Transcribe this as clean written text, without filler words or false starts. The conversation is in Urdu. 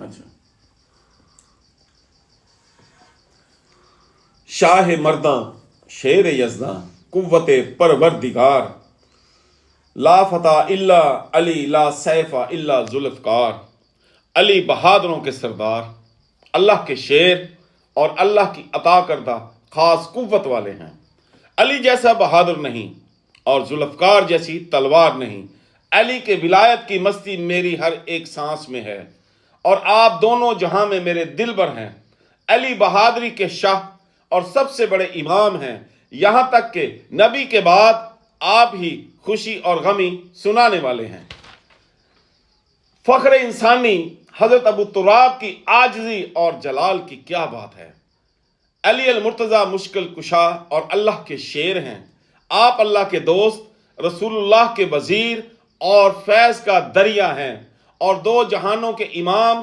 اچھا، شاہ مرداں شیر یزداں قوت پروردگار، لا فتح الا علی لا سیف الا ذوالفقار، علی بہادروں کے سردار، اللہ کے شیر اور اللہ کی عطا کردہ خاص قوت والے ہیں۔ علی جیسا بہادر نہیں اور ذوالفقار جیسی تلوار نہیں۔ علی کے ولایت کی مستی میری ہر ایک سانس میں ہے اور آپ دونوں جہاں میں میرے دل بر ہیں۔ علی بہادری کے شاہ اور سب سے بڑے امام ہیں، یہاں تک کہ نبی کے بعد آپ ہی خوشی اور غمی سنانے والے ہیں۔ فخر انسانی حضرت ابو تراب کی عاجزی اور جلال کی کیا بات ہے۔ علی المرتضیٰ مشکل کشا اور اللہ کے شیر ہیں۔ آپ اللہ کے دوست، رسول اللہ کے وزیر اور فیض کا دریا ہیں اور دو جہانوں کے امام